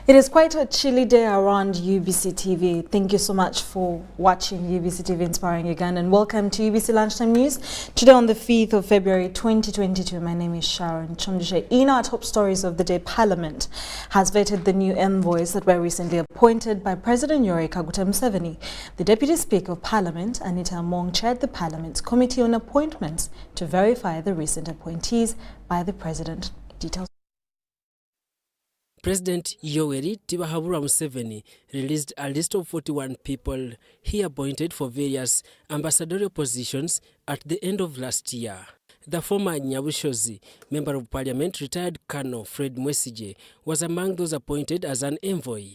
It is quite a chilly day around UBC TV. Thank you so much for watching UBC TV Inspiring Uganda and welcome to UBC Lunchtime News. Today on the 5th of February 2022, my name is Sharon Kyomugisha. In our top stories of the day, Parliament has vetted the new envoys that were recently appointed by President Yoweri Kaguta Museveni. The Deputy Speaker of Parliament, Anita Among, chaired the Parliament's Committee on Appointments to verify the recent appointees by the President. Details. President Yoweri Museveni released a list of 41 people he appointed for various ambassadorial positions at the end of last year. The former Nyabushozi Member of Parliament, retired Colonel Fred Mwesige, was among those appointed as an envoy.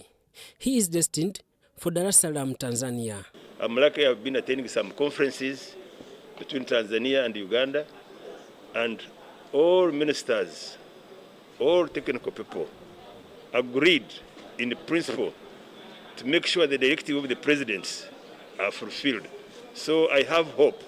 He is destined for Dar es Salaam, Tanzania. I'm lucky I've been attending some conferences between Tanzania and Uganda, and all ministers, all technical people agreed in the principle to make sure the directive of the presidents are fulfilled. So I have hope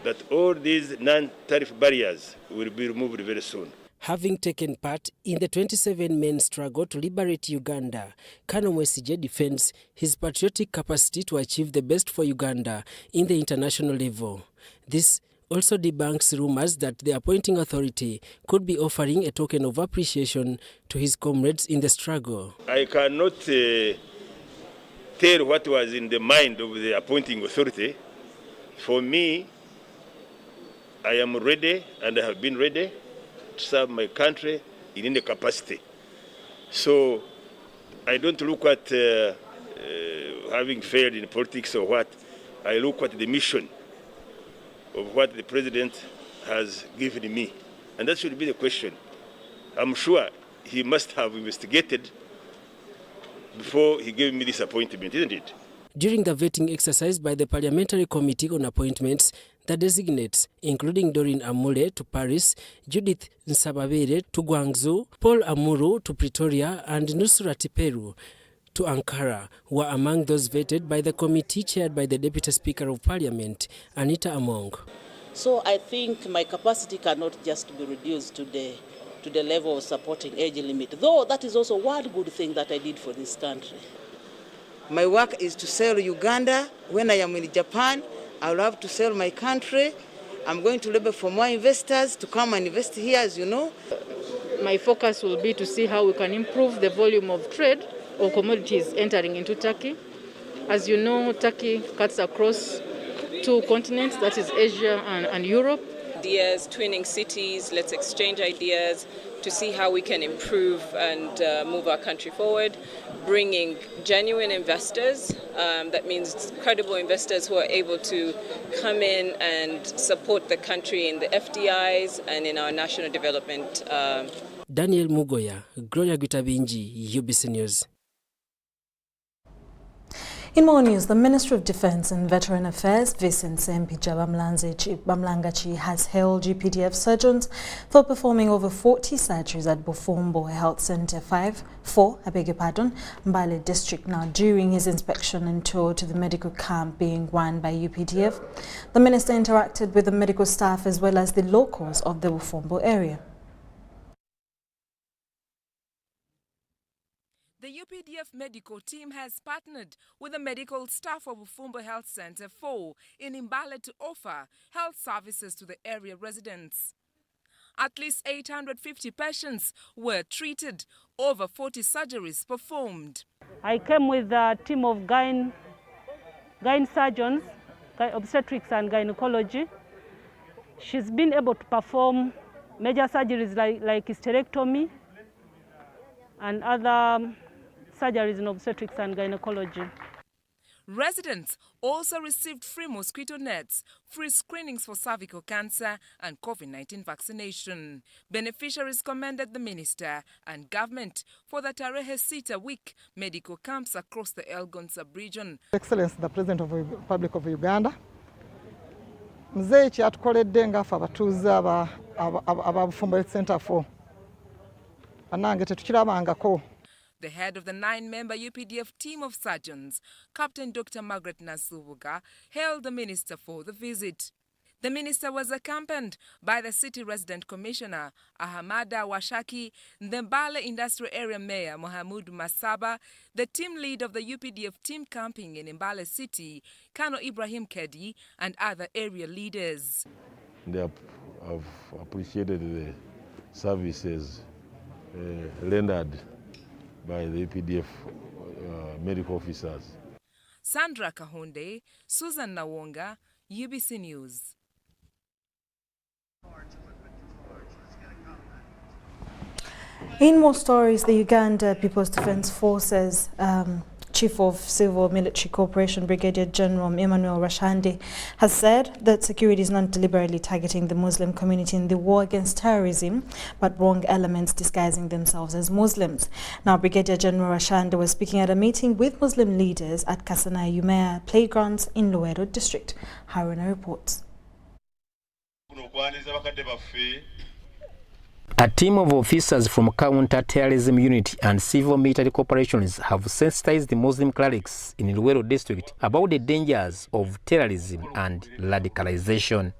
that all these non-tariff barriers will be removed very soon. Having taken part in the 27-men struggle to liberate Uganda, Colonel Mwesige defends his patriotic capacity to achieve the best for Uganda in the international level. This also debunks rumors that the appointing authority could be offering a token of appreciation to his comrades in the struggle. I cannot tell what was in the mind of the appointing authority. For me, I am ready and I have been ready to serve my country in any capacity. So I don't look at having failed in politics or what. I look at the mission of what the president has given me. And that should be the question. I'm sure he must have investigated before he gave me this appointment, isn't it? During the vetting exercise by the Parliamentary Committee on Appointments, the designates, including Doreen Amule to Paris, Judith Nsababere to Guangzhou, Paul Amuru to Pretoria, and Nusrat Peru to Ankara, were among those vetted by the committee chaired by the Deputy Speaker of Parliament, Anita Among. So I think my capacity cannot just be reduced to the level of supporting age limit, though that is also one good thing that I did for this country. My work is to sell Uganda. When I am in Japan, I will have to sell my country. I'm going to labor for more investors to come and invest here, as you know. My focus will be to see how we can improve the volume of trade or commodities entering into Turkey. As you know, Turkey cuts across two continents, that is Asia and Europe. Ideas, twinning cities, let's exchange ideas to see how we can improve and move our country forward, bringing genuine investors, that means credible investors who are able to come in and support the country in the FDIs and in our national development. Daniel Mugoya, Gloria Gutabinji, UBC News. In more news, the Minister of Defence and Veteran Affairs, Vincent Sempija Bamlangachi, has hailed UPDF surgeons for performing over 40 surgeries at Bufumbo Health Centre 4, Mbale District now during his inspection and tour to the medical camp being run by UPDF. The Minister interacted with the medical staff as well as the locals of the Bufumbo area. The UPDF medical team has partnered with the medical staff of Bufumbo Health Centre 4 in Mbale to offer health services to the area residents. At least 850 patients were treated, over 40 surgeries performed. I came with a team of gyne surgeons, obstetrics and gynecology. She's been able to perform major surgeries like hysterectomy and other surgeries in obstetrics and gynecology. Residents also received free mosquito nets, free screenings for cervical cancer and COVID-19 vaccination. Beneficiaries commended the minister and government for the Tarehe Sita week medical camps across the Elgon sub-region. Excellency, the President of the Republic of Uganda, Mzee kyatukoledde ngaffe abatuuze aba Bufumbo Health Centre 4. Anange tetukirabangako. The head of the 9-member UPDF team of surgeons, Captain Dr. Margaret Nasubuga, hailed the minister for the visit. The minister was accompanied by the City Resident Commissioner Ahamada Washaki, the Mbale Industrial Area Mayor Mohamud Masaba, the team lead of the UPDF team camping in Mbale City, Kano Ibrahim Kedi, and other area leaders. They have appreciated the services rendered by the UPDF medical officers. Sandra Kahonde, Susan Nawonga, UBC News. In more stories, the Uganda People's Defence Forces Chief of Civil Military Cooperation Brigadier General Emmanuel Rashandi has said that security is not deliberately targeting the Muslim community in the war against terrorism, but wrong elements disguising themselves as Muslims. Now, Brigadier General Rashandi was speaking at a meeting with Muslim leaders at Kasana Umea Playgrounds in Luweero District. Haruna reports. A team of officers from counter-terrorism unit and civil military corporations have sensitized the Muslim clerics in Luweero district about the dangers of terrorism and radicalization.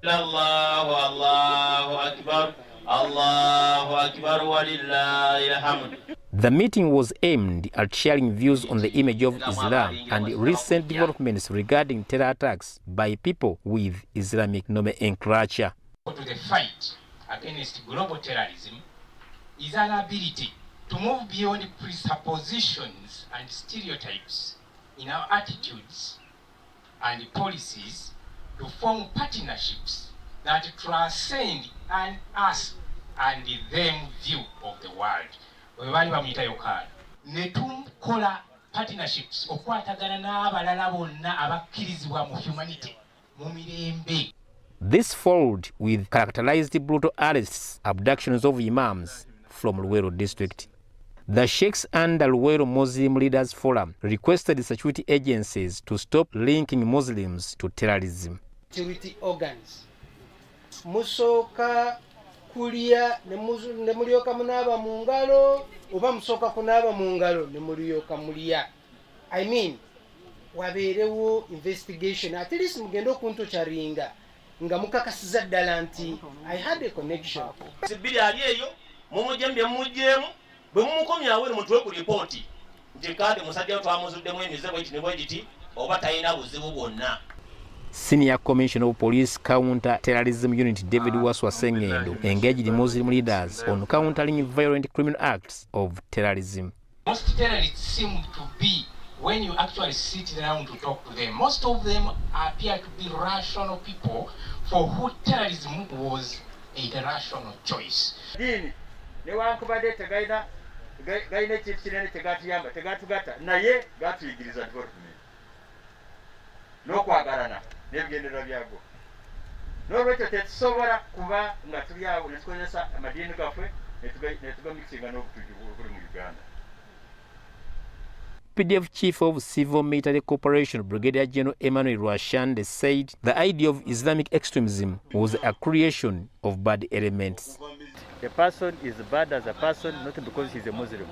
The meeting was aimed at sharing views on the image of Islam and recent developments regarding terror attacks by people with Islamic nomenclature. To the fight against global terrorism is an ability to move beyond presuppositions and stereotypes in our attitudes and policies to form partnerships that transcend an us and them view of the world. Netukola partnerships okwatagana n'abalala bonna abakkirizibwa mu humanity mu mirembe. This followed with characterized brutal arrests, abductions of imams from Luweero district. The Sheikhs and the Luweero Muslim Leaders Forum requested security agencies to stop linking Muslims to terrorism. Security organs. Musoka kulia ne mulioka munaba mungalo, oba musoka kunaba mungalo ne mulioka mulia. I mean, waberewo investigation. At least mugendo kunto charinga. I had a connection. Senior Commissioner of Police Counter-Terrorism Unit David Waswa Sengendo engaged Muslim leaders on countering violent criminal acts of terrorism. Most terrorists seem to be, when you actually sit down to talk to them, most of them appear to be rational people for who terrorism was a rational choice. UPDF Chief of Civil Military Corporation Brigadier General Emmanuel Rashande said the idea of Islamic extremism was a creation of bad elements. The person is bad as a person not because he's a Muslim,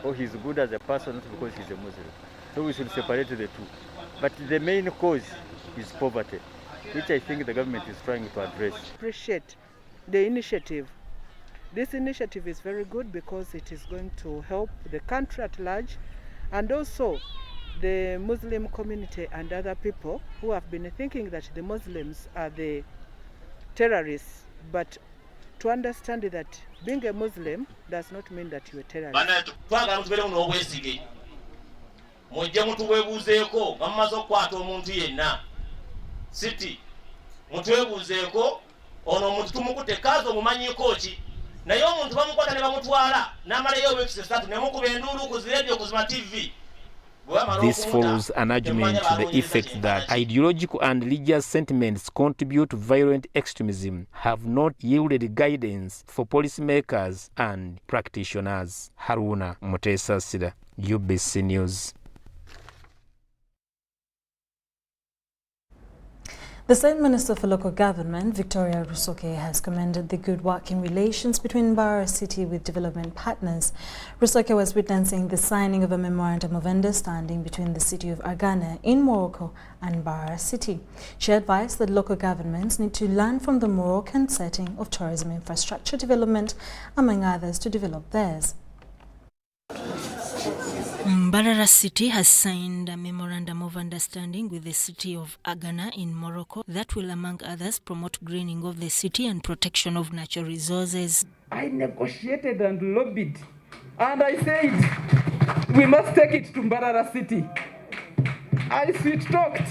or he's good as a person not because he's a Muslim. So we should separate the two. But the main cause is poverty, which I think the government is trying to address. Appreciate the initiative. This initiative is very good because it is going to help the country at large, and also the Muslim community and other people who have been thinking that the Muslims are the terrorists, but to understand that being a Muslim does not mean that you are a terrorist. This follows an argument to the effect that ideological and religious sentiments contribute to violent extremism have not yielded guidance for policymakers and practitioners. Haruna Mutesa Sida, UBC News. The State Minister for Local Government, Victoria Rusoke, has commended the good working relations between Mbarara City with development partners. Rusoke was witnessing the signing of a memorandum of understanding between the city of Agana in Morocco and Mbarara City. She advised that local governments need to learn from the Moroccan setting of tourism infrastructure development, among others, to develop theirs. Mbarara City has signed a memorandum of understanding with the city of Agana in Morocco that will, among others, promote greening of the city and protection of natural resources. I negotiated and lobbied, and I said, we must take it to Mbarara City. I sweet-talked.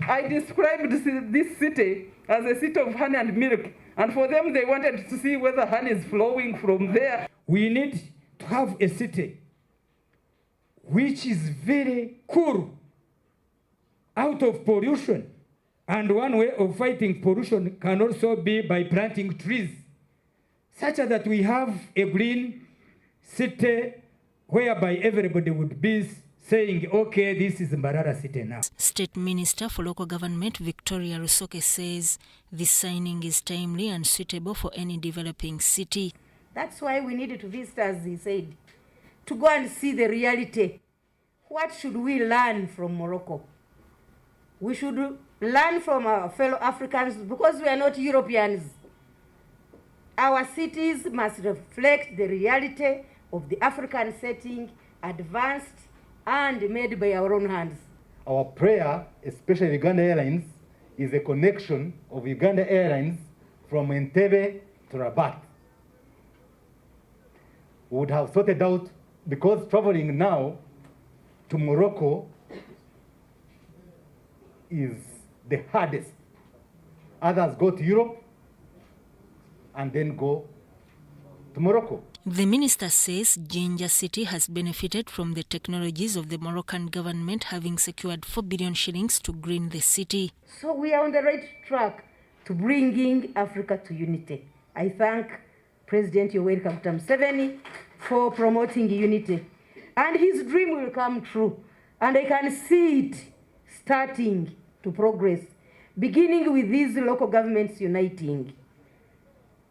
I described this city as a city of honey and milk, and for them, they wanted to see whether honey is flowing from there. We need to have a city which is very cool, out of pollution. And one way of fighting pollution can also be by planting trees, such that we have a green city whereby everybody would be saying, okay, this is Mbarara City now. State Minister for Local Government Victoria Rusoke says this signing is timely and suitable for any developing city. That's why we needed to visit, as he said, to go and see the reality. What should we learn from Morocco? We should learn from our fellow Africans because we are not Europeans. Our cities must reflect the reality of the African setting, advanced and made by our own hands. Our prayer, especially Uganda Airlines, is a connection of Uganda Airlines from Entebbe to Rabat. We would have sorted out, because traveling now to Morocco is the hardest. Others go to Europe and then go to Morocco. The minister says Jinja City has benefited from the technologies of the Moroccan government, having secured 4 billion shillings to green the city. So we are on the right track to bringing Africa to unity. I thank President Yoweri Kaguta Museveni for promoting unity. And his dream will come true. And I can see it starting to progress, beginning with these local governments uniting.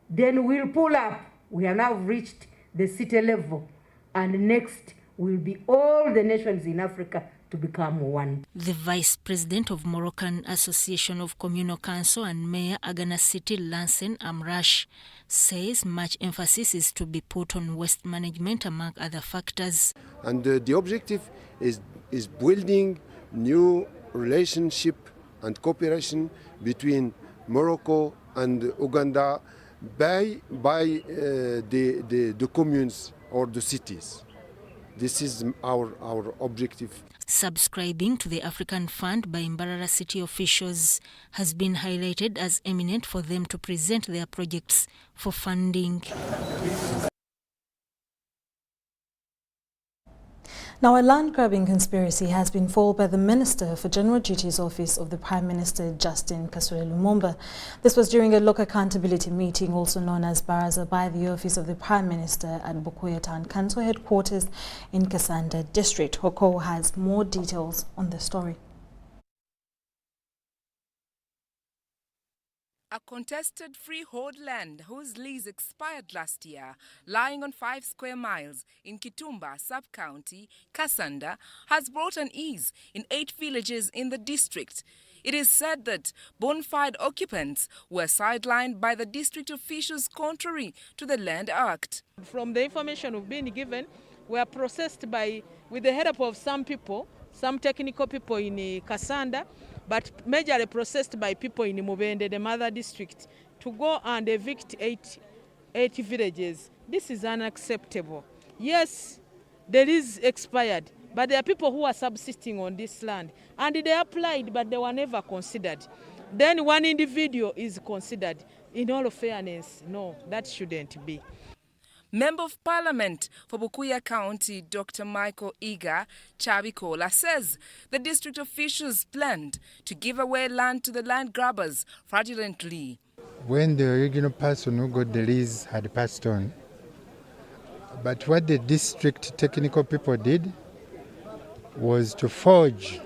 Then we'll pull up. We have now reached the city level. And next will be all the nations in Africa to become one. The Vice President of Moroccan Association of Communal Council and Mayor Agana City, Lansen Amrash, says much emphasis is to be put on waste management among other factors. And the objective is building new relationship and cooperation between Morocco and Uganda by the communes or the cities. This is our objective. Subscribing to the African Fund by Mbarara City officials has been highlighted as eminent for them to present their projects for funding. Now, a land-grabbing conspiracy has been foiled by the Minister for General Duties Office of the Prime Minister, Justin Kasule Lumumba. This was during a local accountability meeting, also known as Baraza, by the Office of the Prime Minister at Bukoya Town Council headquarters in Kasanda District. Hoko has more details on the story. A contested freehold land whose lease expired last year, lying on 5 square miles in Kitumba sub-county, Kasanda, has brought an ease in 8 villages in the district. It is said that bona fide occupants were sidelined by the district officials contrary to the Land Act. From the information we've been given, we are processed with the help of some people, some technical people in Kasanda, but majorly processed by people in Mubende, the mother district, to go and evict 8 villages. This is unacceptable. Yes, there is expired, but there are people who are subsisting on this land, and they applied, but they were never considered. Then one individual is considered. In all fairness, no, that shouldn't be. Member of Parliament for Bukoya County, Dr. Michael Iga Chabikola, says the district officials planned to give away land to the land grabbers fraudulently. When the original person who got the lease had passed on, but what the district technical people did was to forge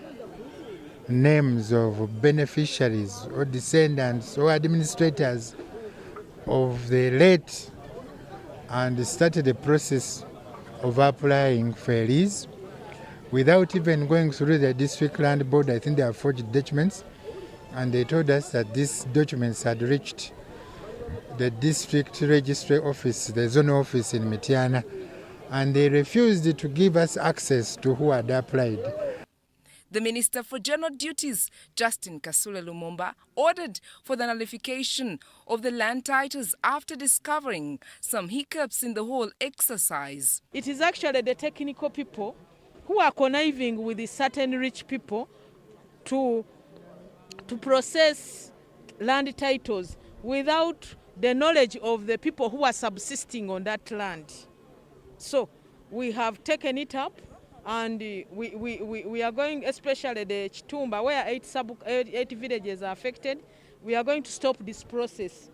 names of beneficiaries or descendants or administrators of the late and started the process of applying for a lease without even going through the district land board. I think they have forged documents, and they told us that these documents had reached the district registry office, the zonal office in Mityana, and they refused to give us access to who had applied. The Minister for General Duties, Justin Kasule Lumumba, ordered for the nullification of the land titles after discovering some hiccups in the whole exercise. It is actually the technical people who are conniving with the certain rich people to process land titles without the knowledge of the people who are subsisting on that land. So we have taken it up, and we are going, especially the Chitumba, where 8 villages are affected. We are going to stop this process.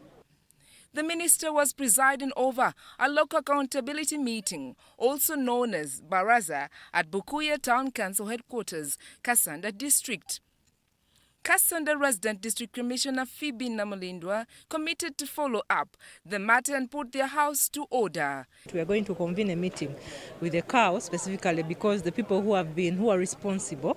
The minister was presiding over a local accountability meeting, also known as Baraza, at Bukuya Town Council headquarters, Kasanda District. Kasanda Resident District Commissioner Phoebe Namulindwa committed to follow up the matter and put their house to order. We are going to convene a meeting with the cow specifically because the people who are responsible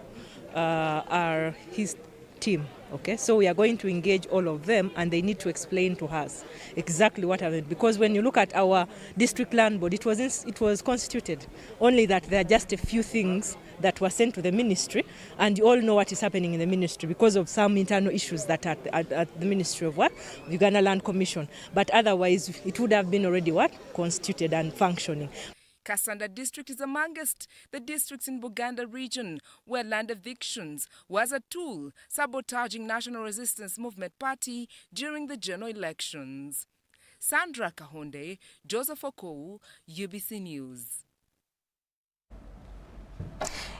are his team. Okay, so we are going to engage all of them, and they need to explain to us exactly what happened. Because when you look at our district land board, it was constituted only that there are just a few things that were sent to the ministry, and you all know what is happening in the ministry because of some internal issues that are at the Ministry of what? Uganda Land Commission. But otherwise, it would have been already what? Constituted and functioning. Kasanda district is amongst the districts in Buganda region where land evictions was a tool sabotaging National Resistance Movement Party during the general elections. Sandra Kahonde, Joseph Okou, UBC News.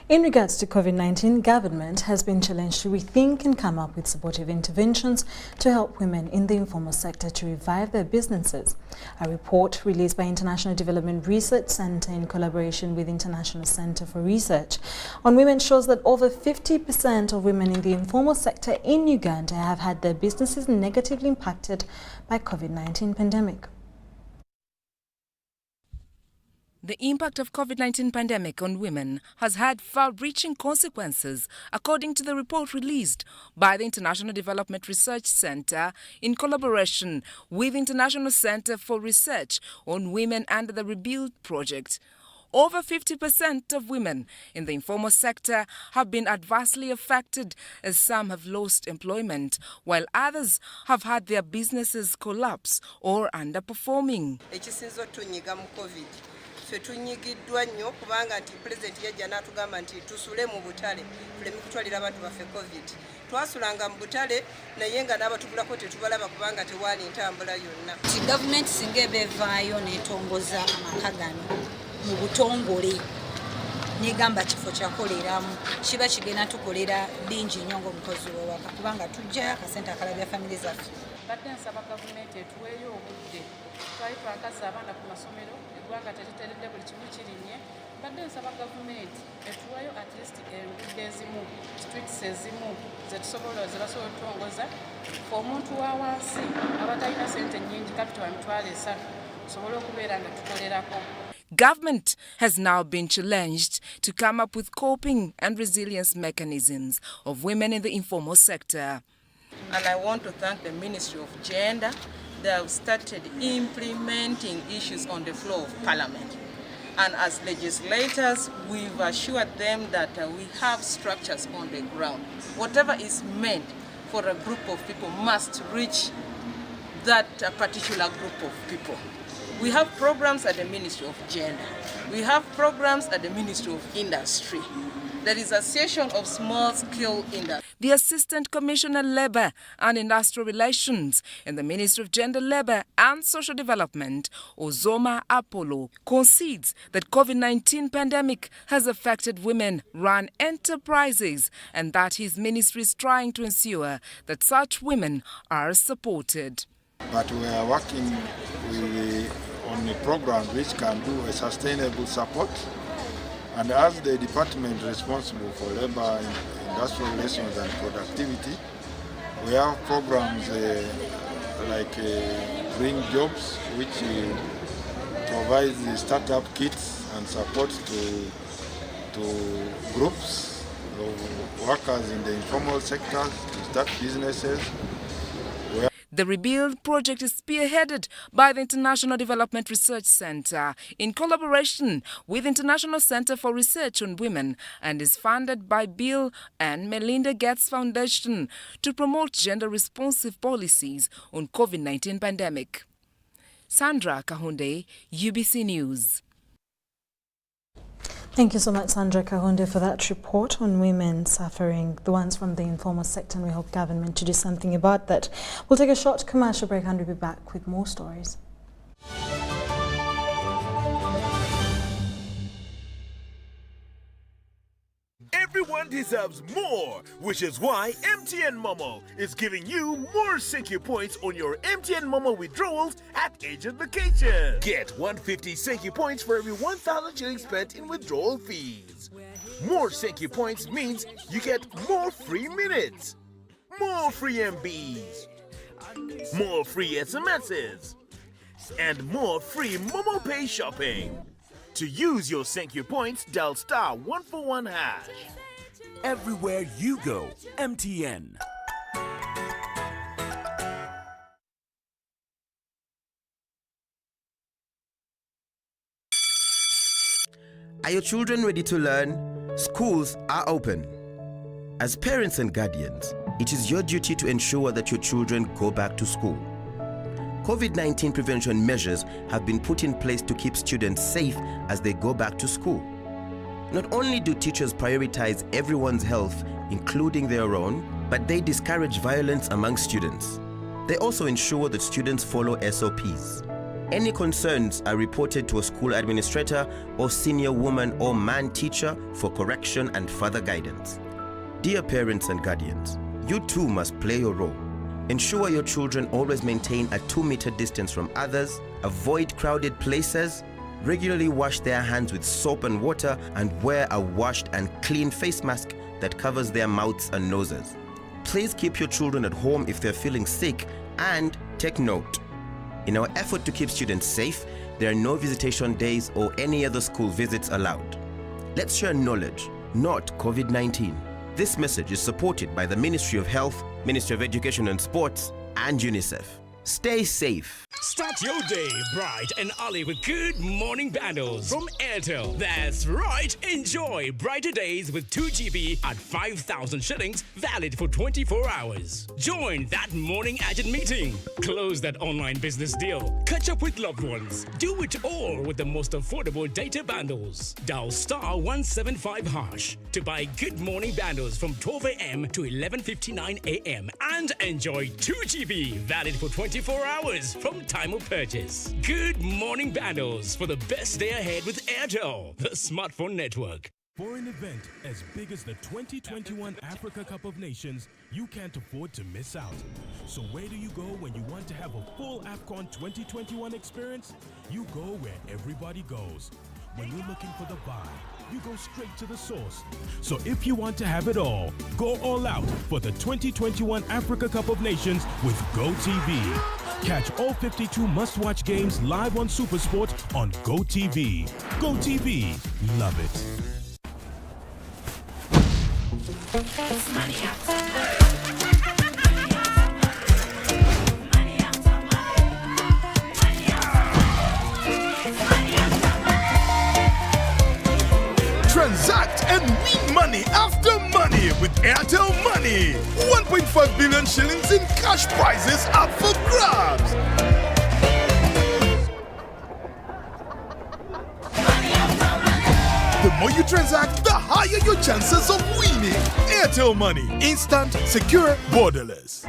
In regards to COVID-19, government has been challenged to rethink and come up with supportive interventions to help women in the informal sector to revive their businesses. A report released by International Development Research Center in collaboration with International Center for Research on Women shows that over 50% of women in the informal sector in Uganda have had their businesses negatively impacted by COVID-19 pandemic. The impact of COVID-19 pandemic on women has had far-reaching consequences, according to the report released by the International Development Research Center in collaboration with International Center for Research on Women under the Rebuild Project. Over 50% of women in the informal sector have been adversely affected, as some have lost employment, while others have had their businesses collapse or underperforming. Ffe tunyigiddwa nnyo kubanga nti pulezidenti yajja n'atugamba nti tusule mu butale tuleme kutwalira abantu baffe covid. Twasulanga mu butale naye nga n'abatugulako tetubalaba kubanga tewaali ntambula yonna. Gavumenti singa ebevaayo n'etongoza amaka gano mu butongole n'egamba kifo kyakoleramu kiba kigenda tukolera bingi nnyo ng'omukozi w'ewaka kubanga tujjayo akasente akalabya famire zaffe. Badde nsaba gavumenti etuweeyo obudde twali twakaza abaana ku masomero eggwanga teriteredde buli kimu kirinnye. Badde nsaba gavumenti etuweeyo at least enguudo ezimu streets ezimu ze basobola otutongoza omuntu wa wansi abatalina sente nnyingi capital emitwalo 3 tusobole okubeera nga tukolerako. Government has now been challenged to come up with coping and resilience mechanisms of women in the informal sector. And I want to thank the Ministry of Gender. They have started implementing issues on the floor of Parliament. And as legislators, we've assured them that we have structures on the ground. Whatever is meant for a group of people must reach that particular group of people. We have programs at the Ministry of Gender. We have programs at the Ministry of Industry. There is a session of small-scale industry. The Assistant Commissioner Labour and Industrial Relations in the Ministry of Gender, Labour and Social Development, Ozoma Apollo, concedes that COVID-19 pandemic has affected women-run enterprises and that his ministry is trying to ensure that such women are supported. But we are working on a program which can do a sustainable support. And as the department responsible for labour in industrial relations and productivity. We have programs like Bring Jobs, which provides the startup kits and support to groups of workers in the informal sector to start businesses. The Rebuild project is spearheaded by the International Development Research Center in collaboration with International Center for Research on Women and is funded by Bill and Melinda Gates Foundation to promote gender-responsive policies on COVID-19 pandemic. Sandra Kahunde, UBC News. Thank you so much, Sandra Kahunde, for that report on women suffering, the ones from the informal sector, and we hope government to do something about that. We'll take a short commercial break and we'll be back with more stories. Everyone deserves more, which is why MTN Momo is giving you more Senki points on your MTN Momo withdrawals at Agent Vacation. Get 150 Senki points for every 1,000 shillings spent in withdrawal fees. More Senki points means you get more free minutes, more free MBs, more free SMSs, and more free Momo Pay shopping. To use your Senki points, dial *141#. Everywhere you go, MTN. Are your children ready to learn? Schools are open. As parents and guardians, it is your duty to ensure that your children go back to school. COVID-19 prevention measures have been put in place to keep students safe as they go back to school. Not only do teachers prioritize everyone's health, including their own, but they discourage violence among students. They also ensure that students follow SOPs. Any concerns are reported to a school administrator or senior woman or man teacher for correction and further guidance. Dear parents and guardians, you too must play your role. Ensure your children always maintain a 2-meter distance from others, avoid crowded places, regularly wash their hands with soap and water, and wear a washed and clean face mask that covers their mouths and noses. Please keep your children at home if they're feeling sick, and take note. In our effort to keep students safe, there are no visitation days or any other school visits allowed. Let's share knowledge, not COVID-19. This message is supported by the Ministry of Health, Ministry of Education and Sports, and UNICEF. Stay safe. Start your day bright and early with good morning bundles from Airtel. That's right. Enjoy brighter days with 2 GB at 5,000 shillings, valid for 24 hours. Join that morning agent meeting. Close that online business deal. Catch up with loved ones. Do it all with the most affordable data bundles. Dial *175# to buy good morning bundles from 12 a.m. to 11:59 a.m. and enjoy 2 GB, valid for 24 hours from time of purchase. Good morning bundles for the best day ahead with Airtel, the smartphone network. For an event as big as the 2021 Africa Cup of Nations, you can't afford to miss out. So where do you go when you want to have a full AFCON 2021 experience? You go where everybody goes. When you're looking for the vibe, you go straight to the source. So if you want to have it all, go all out for the 2021 Africa Cup of Nations with GoTV. Catch all 52 must-watch games live on SuperSport on GoTV. GoTV, love it. Transact and win money after money with Airtel Money. 1.5 billion shillings in cash prizes up for grabs. The more you transact, the higher your chances of winning. Airtel Money. Instant, secure, borderless.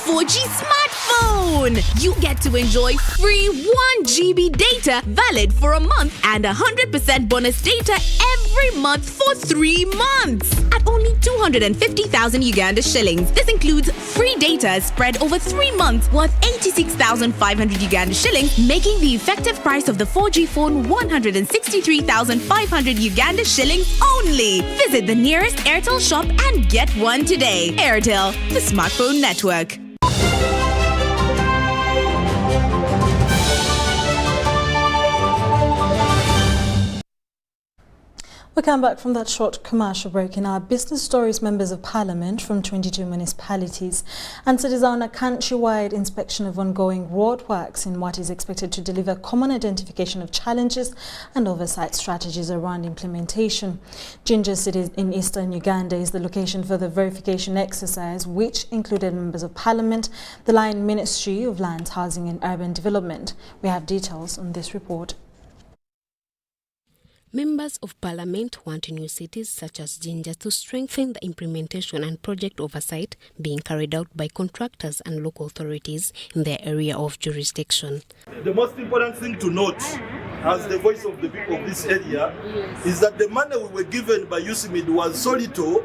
4G smartphone. You get to enjoy free 1 GB data valid for a month and 100% bonus data every month for 3 months at only 250,000 Uganda shillings. This includes free data spread over 3 months worth 86,500 Uganda shillings, making the effective price of the 4G phone 163,500 Uganda shillings only. Visit the nearest Airtel shop and get one today. Airtel, the smartphone network. We come back from that short commercial break. In our business stories, members of parliament from 22 municipalities and cities are on a countrywide inspection of ongoing roadworks in what is expected to deliver common identification of challenges and oversight strategies around implementation. Jinja City in eastern Uganda is the location for the verification exercise, which included members of parliament, the Line Ministry of Lands, Housing and Urban Development. We have details on this report. Members of Parliament want new cities such as Jinja to strengthen the implementation and project oversight being carried out by contractors and local authorities in their area of jurisdiction. The most important thing to note as the voice of the people of this area is that the money we were given by UCMID was so little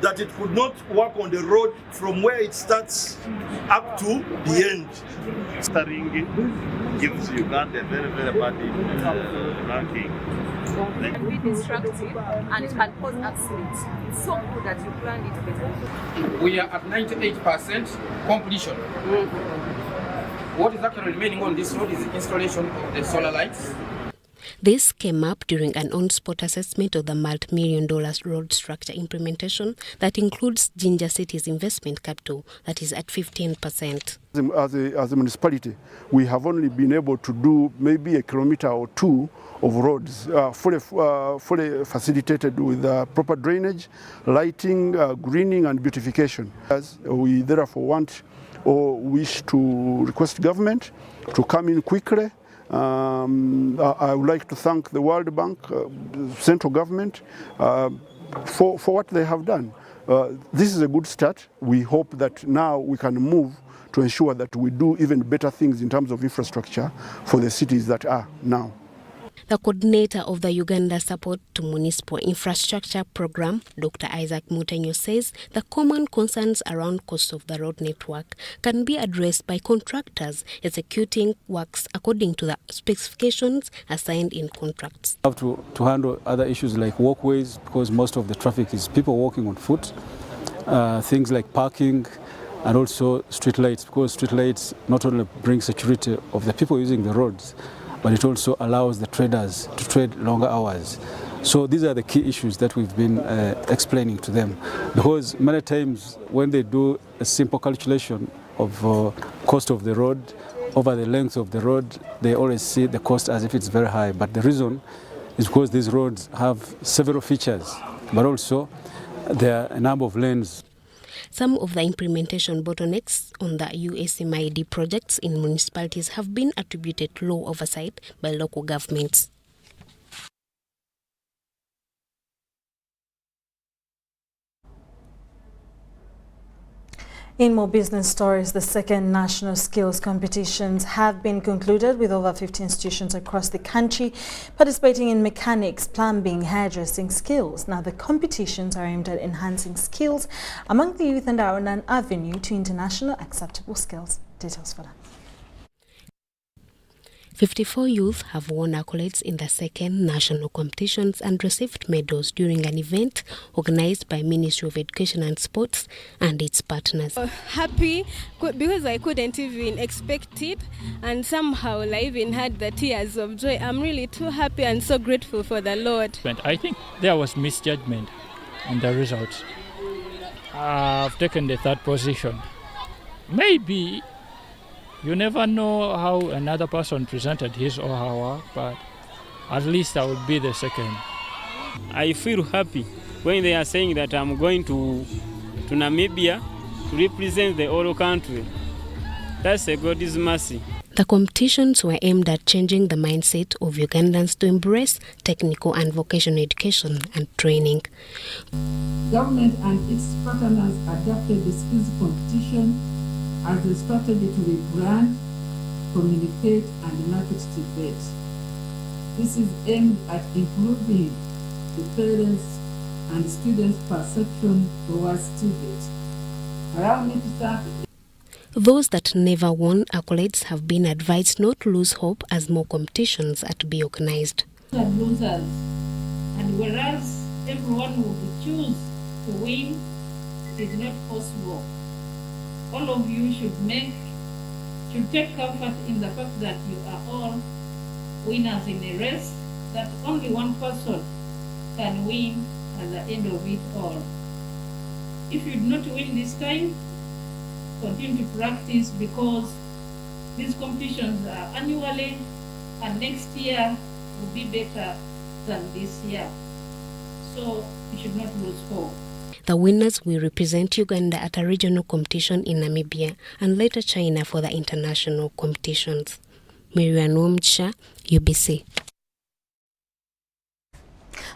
that it could not work on the road from where it starts up to the end. Starting gives Uganda a very, very bad ranking. It can be destructive and it can cause accidents. It's so good that you planned it better. We are at 98% completion. What is actually remaining on this road is the installation of the solar lights. This came up during an on-spot assessment of the multi-million-dollar road structure implementation that includes Jinja City's investment capital that is at 15%. As a municipality, we have only been able to do maybe a kilometer or two of roads fully facilitated with proper drainage, lighting, greening and beautification. As we therefore want or wish to request government to come in quickly. I would like to thank the World Bank, central government, for what they have done. This is a good start. We hope that now we can move to ensure that we do even better things in terms of infrastructure for the cities that are now. The coordinator of the Uganda Support to Municipal Infrastructure Program, Dr. Isaac Mutenyo, says the common concerns around cost of the road network can be addressed by contractors executing works according to the specifications assigned in contracts. We have to handle other issues like walkways, because most of the traffic is people walking on foot, things like parking, and also street lights, because street lights not only bring security of the people using the roads, but it also allows the traders to trade longer hours. So these are the key issues that we've been explaining to them, because many times when they do a simple calculation of cost of the road over the length of the road, they always see the cost as if it's very high. But the reason is because these roads have several features, but also there are a number of lanes. Some of the implementation bottlenecks on the USMID projects in municipalities have been attributed to low oversight by local governments. In more business stories, the second national skills competitions have been concluded with over 50 institutions across the country participating in mechanics, plumbing, hairdressing skills. Now, the competitions are aimed at enhancing skills among the youth and are an avenue to international acceptable skills. Details for that. 54 youth have won accolades in the second national competitions and received medals during an event organized by Ministry of Education and Sports and its partners. Happy because I couldn't even expect it, and somehow I even had the tears of joy. I'm really too happy and so grateful for the Lord. I think there was misjudgment on the results. I've taken the third position. Maybe you never know how another person presented his or her work, but at least I will be the second. I feel happy when they are saying that I'm going to Namibia to represent the whole country. That's a God's mercy. The competitions were aimed at changing the mindset of Ugandans to embrace technical and vocational education and training. Government and its partners adapted the skills competition as a strategy to rebrand, communicate, and market TVET. This is aimed at improving the parents' and students' perception towards TVET. Allow me to thank Those that never won accolades have been advised not to lose hope as more competitions are to be organized. losers, and whereas everyone would choose to win, it is not possible. All of you should take comfort in the fact that you are all winners in a race, that only one person can win at the end of it all. If you do not win this time, continue to practice, because these competitions are annually, and next year will be better than this year. So you should not lose hope. The winners will represent Uganda at a regional competition in Namibia and later China for the international competitions. Sharon Kyomugisha, UBC.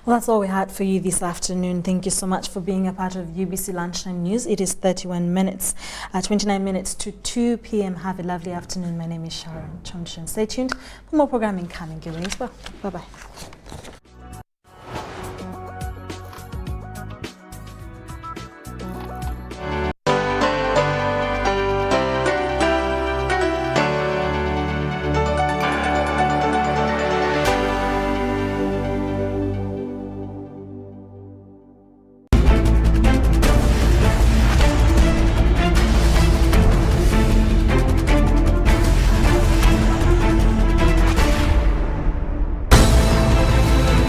Well, that's all we had for you this afternoon. Thank you so much for being a part of UBC Lunchtime News. It is 29 minutes to 2 p.m. Have a lovely afternoon. My name is Sharon Kyomugisha. Stay tuned for more programming coming your way as well. Bye-bye.